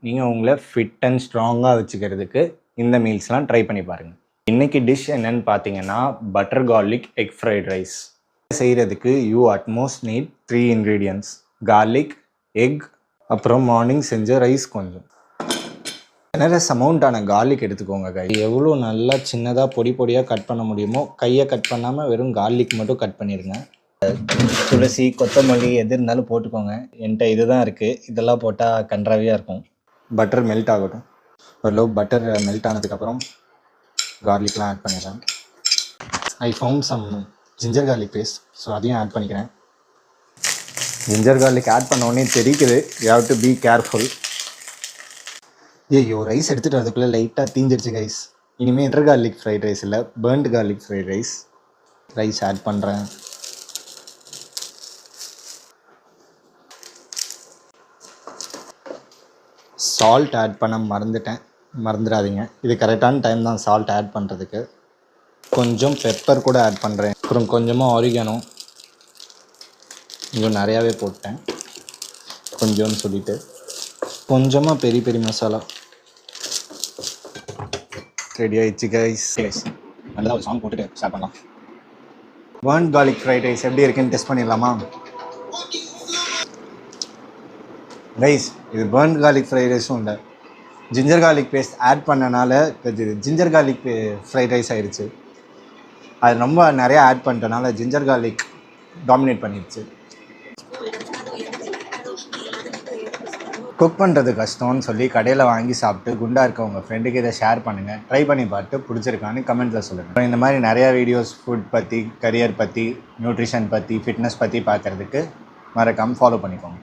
நீங்கள் உங்களை fit and ஸ்ட்ராங்காக வச்சுக்கிறதுக்கு இந்த மீல்ஸ்லாம் ட்ரை பண்ணி பாருங்கள். இன்றைக்கி டிஷ் என்னென்னு பார்த்தீங்கன்னா butter garlic egg fried rice. செய்கிறதுக்கு you atmost need 3 ingredients: garlic, egg, அப்புறம் மார்னிங் செஞ்ச ரைஸ் கொஞ்சம். ஜெனரஸ் அமௌண்ட்டான கார்லிக் எடுத்துக்கோங்க கை. எவ்வளோ நல்லா சின்னதாக பொடி பொடியாக கட் பண்ண முடியுமோ கையை கட் பண்ணாமல் வெறும் கார்லிக் மட்டும் கட் பண்ணிடுங்க. துளசி, கொத்தமல்லி எது இருந்தாலும் போட்டுக்கோங்க. என்கிட்ட இதுதான் இருக்குது, இதெல்லாம் போட்டால் கன்றாவியாக இருக்கும். பட்டர் மெல்ட் ஆகட்டும். ஒரு பட்டர் மெல்ட் ஆனதுக்கப்புறம் கார்லிக்லாம் ஆட் பண்ணிடுறேன். I found some ginger garlic paste, so அதையும் ஆட் பண்ணிக்கிறேன். ஜிஞ்சர் கார்லிக் ஆட் பண்ண உடனே தெரிக்குது, you have to be careful. ஐயோ, ரைஸ் எடுத்துகிட்டு அதுக்குள்ளே லைட்டாக தீஞ்சிடுச்சு கைஸ். இனிமேல் பட்டர் கார்லிக் ஃப்ரைட் ரைஸ் இல்லை, burnt garlic fried rice. Rice add பண்ணுறேன். சால்ட் ஆட் பண்ண மறந்துடாதீங்க. இது கரெக்டான டைம் தான் சால்ட் ஆட் பண்ணுறதுக்கு. கொஞ்சம் பெப்பர் கூட ஆட் பண்ணுறேன். அப்புறம் கொஞ்சமாக ஆரிகானோ, கொஞ்சம் நிறையாவே போட்டேன். கொஞ்சம்னு சொல்லிவிட்டு கொஞ்சமாக பெரிய பெரிய மசாலா. ரெடி ஆகிடுச்சு கைஸ். நல்லா ஒரு சாங் போட்டுட்டு ஸ்டார்ட் பண்ணலாம். பர்ன்ட் கார்லிக் ஃப்ரைட் ரைஸ் எப்படி இருக்குன்னு டெஸ்ட் பண்ணிடலாமா கைஸ்? இது பர்ன்ட் கார்லிக் ஃப்ரைட் ரைஸும் இல்லை, ஜிஞ்சர் கார்லிக் பேஸ்ட் ஆட் பண்ணனால இது ஜிஞ்சர் கார்லிக் ஃப்ரைட் ரைஸ் ஆயிடுச்சு. அது ரொம்ப நிறையா ஆட் பண்ணிட்டனால ஜிஞ்சர் கார்லிக் டாமினேட் பண்ணிடுச்சு. குக் பண்ணுறது கஷ்டம்னு சொல்லி கடையில் வாங்கி சாப்பிட்டு குண்டாக இருக்க உங்கள் ஃப்ரெண்டுக்கு இதை ஷேர் பண்ணுங்கள். ட்ரை பண்ணி பார்த்து பிடிச்சிருக்கான்னு கமெண்ட்டில் சொல்லுங்கள். இந்த மாதிரி நிறையா வீடியோஸ் ஃபுட் பற்றி, கரியர் பற்றி, நியூட்ரிஷன் பற்றி, ஃபிட்னஸ் பற்றி பார்க்குறதுக்கு மறக்காமல் ஃபாலோ பண்ணிக்கோங்க.